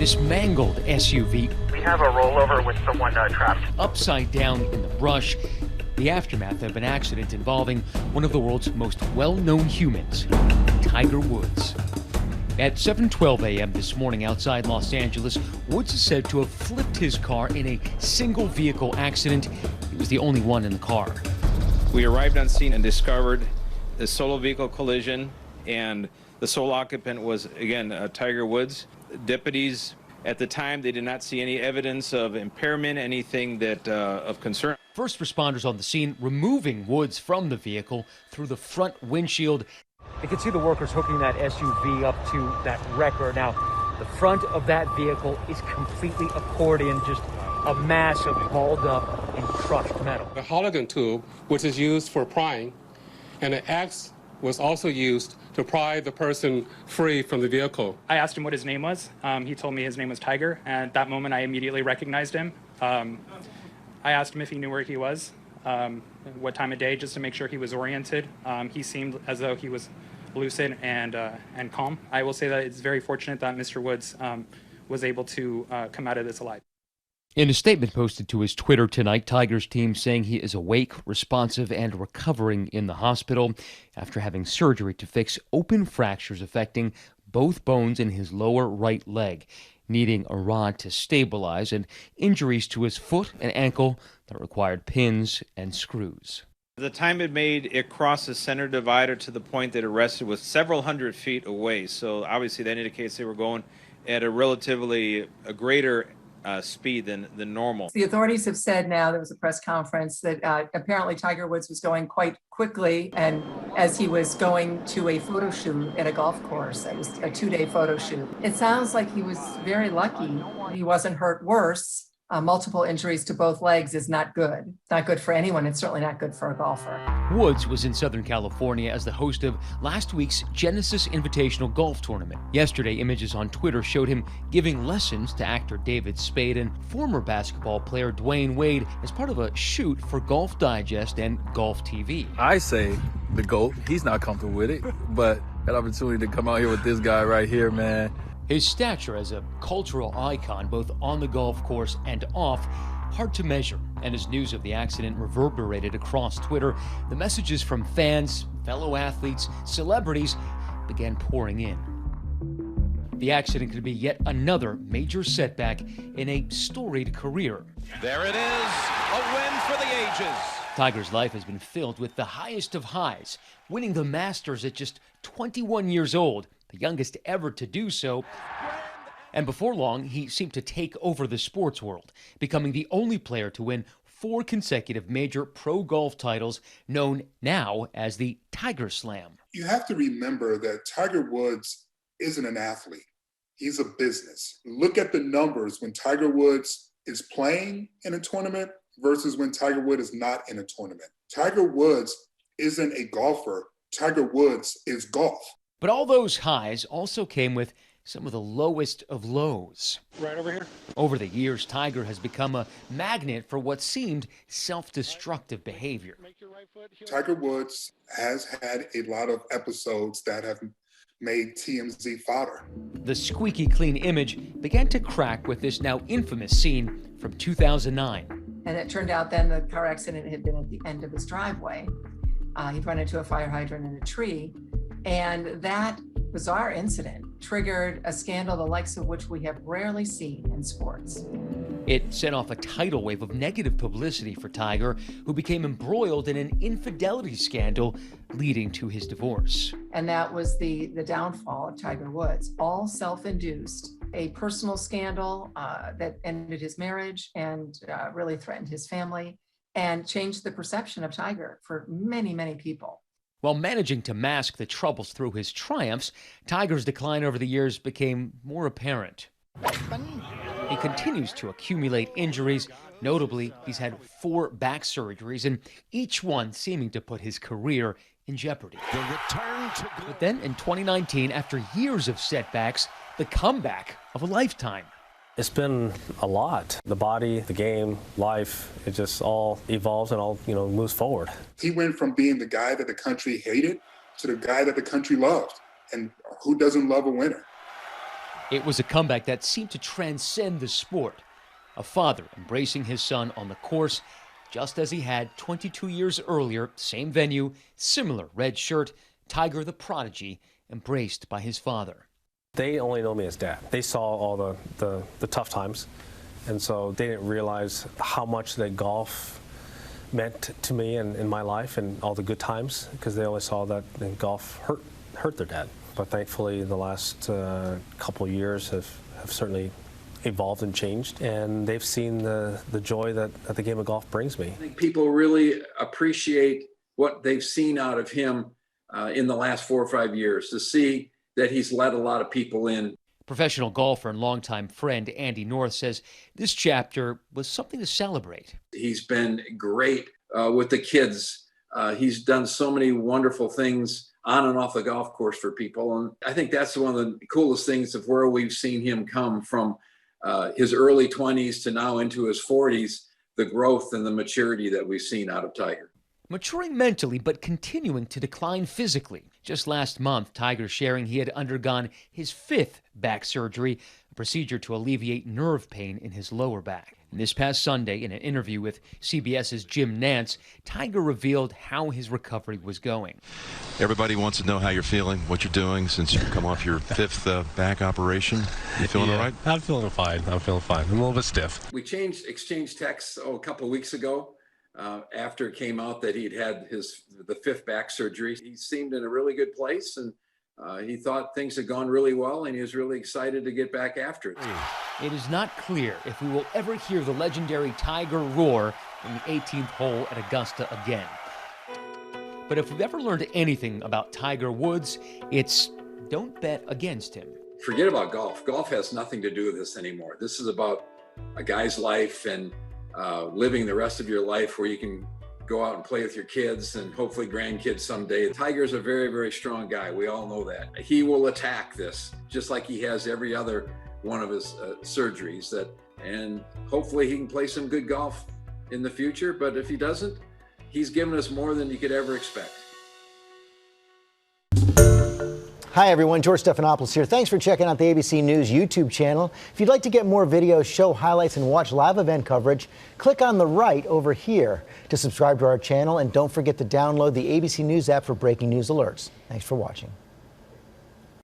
this mangled SUV. We have a rollover with someone trapped. Upside down in the brush. The aftermath of an accident involving one of the world's most well-known humans, Tiger Woods. At 7:12 a.m. this morning outside Los Angeles, Woods is said to have flipped his car in a single vehicle accident. He was the only one in the car. We arrived on scene and discovered the solo vehicle collision, and the sole occupant was, again, Tiger Woods. Deputies, at the time, they did not see any evidence of impairment, anything that of concern. First responders on the scene removing Woods from the vehicle through the front windshield. You can see the workers hooking that SUV up to that wrecker. Now, the front of that vehicle is completely accordion, just a mass of balled up and crushed metal. The Hologen tube, which is used for prying, and an axe was also used to pry the person free from the vehicle. I asked him what his name was. He told me his name was Tiger, and at that moment I immediately recognized him. I asked him if he knew where he was, what time of day, just to make sure he was oriented. He seemed as though he was lucid and calm. I will say that it's very fortunate that Mr. Woods was able to come out of this alive. In a statement posted to his Twitter tonight, Tiger's team saying he is awake, responsive, and recovering in the hospital after having surgery to fix open fractures affecting both bones in his lower right leg, needing a rod to stabilize, and injuries to his foot and ankle that required pins and screws. The time it made, it crossed the center divider to the point that it rested was several hundred feet away. So obviously that indicates they were going at a relatively greater speed than normal. The authorities have said now, there was a press conference, that apparently Tiger Woods was going quite quickly, and as he was going to a photo shoot at a golf course. It was a 2-day photo shoot. It sounds like he was very lucky. He wasn't hurt worse. Multiple injuries to both legs is not good. Not good for anyone. It's certainly not good for a golfer. Woods was in Southern California as the host of last week's Genesis Invitational Golf Tournament. Yesterday, images on Twitter showed him giving lessons to actor David Spade and former basketball player Dwayne Wade as part of a shoot for Golf Digest and Golf TV. I say the GOAT. He's not comfortable with it, but that opportunity to come out here with this guy right here, man. His stature as a cultural icon, both on the golf course and off, hard to measure. And as news of the accident reverberated across Twitter, the messages from fans, fellow athletes, celebrities began pouring in. The accident could be yet another major setback in a storied career. There it is, a win for the ages. Tiger's life has been filled with the highest of highs, winning the Masters at just 21 years old, the youngest ever to do so. And before long, he seemed to take over the sports world, becoming the only player to win 4 consecutive major pro golf titles, known now as the Tiger Slam. You have to remember that Tiger Woods isn't an athlete. He's a business. Look at the numbers when Tiger Woods is playing in a tournament versus when Tiger Woods is not in a tournament. Tiger Woods isn't a golfer. Tiger Woods is golf. But all those highs also came with some of the lowest of lows. Right over here. Over the years, Tiger has become a magnet for what seemed self-destructive behavior. Tiger Woods has had a lot of episodes that have made TMZ fodder. The squeaky clean image began to crack with this now infamous scene from 2009. And it turned out then the car accident had been at the end of his driveway. He'd run into a fire hydrant in a tree. And that bizarre incident triggered a scandal the likes of which we have rarely seen in sports. It set off a tidal wave of negative publicity for Tiger, who became embroiled in an infidelity scandal leading to his divorce. And that was the downfall of Tiger Woods, all self-induced. A personal scandal that ended his marriage and really threatened his family and changed the perception of Tiger for many, many people. While managing to mask the troubles through his triumphs, Tiger's decline over the years became more apparent. He continues to accumulate injuries. Notably, he's had 4 back surgeries, and each one seeming to put his career in jeopardy. But then in 2019, after years of setbacks, the comeback of a lifetime. It's been a lot. The body, the game, life, it just all evolves and all, moves forward. He went from being the guy that the country hated to the guy that the country loved. And who doesn't love a winner? It was a comeback that seemed to transcend the sport. A father embracing his son on the course, just as he had 22 years earlier, same venue, similar red shirt, Tiger the prodigy, embraced by his father. They only know me as dad. They saw all the tough times, and so they didn't realize how much that golf meant to me and in my life and all the good times, because they always saw that golf hurt their dad. But thankfully, the last couple of years have certainly evolved and changed, and they've seen the joy that the game of golf brings me. I think people really appreciate what they've seen out of him in the last 4 or 5 years, to see that he's let a lot of people in. Professional golfer and longtime friend Andy North says this chapter was something to celebrate. He's been great with the kids. He's done so many wonderful things on and off the golf course for people. And I think that's one of the coolest things of where we've seen him come from his early 20s to now into his 40s, the growth and the maturity that we've seen out of Tiger. Maturing mentally, but continuing to decline physically. Just last month, Tiger sharing he had undergone his 5th back surgery, a procedure to alleviate nerve pain in his lower back. And this past Sunday, in an interview with CBS's Jim Nantz, Tiger revealed how his recovery was going. Everybody wants to know how you're feeling, what you're doing since you've come off your 5th back operation. You feeling all right? I'm feeling fine. I'm a little bit stiff. We exchanged texts a couple of weeks ago. After it came out that he'd had the 5th back surgery. He seemed in a really good place, and he thought things had gone really well, and he was really excited to get back after it. It is not clear if we will ever hear the legendary Tiger roar in the 18th hole at Augusta again. But if we've ever learned anything about Tiger Woods, it's don't bet against him. Forget about golf. Golf has nothing to do with this anymore. This is about a guy's life and living the rest of your life where you can go out and play with your kids and hopefully grandkids someday. Tiger's a very, very strong guy. We all know that. He will attack this just like he has every other one of his surgeries, and hopefully he can play some good golf in the future. But if he doesn't, he's given us more than you could ever expect. Hi everyone, George Stephanopoulos here. Thanks for checking out the ABC News YouTube channel. If you'd like to get more videos, show highlights, and watch live event coverage, click on the right over here to subscribe to our channel, and don't forget to download the ABC News app for breaking news alerts. Thanks for watching.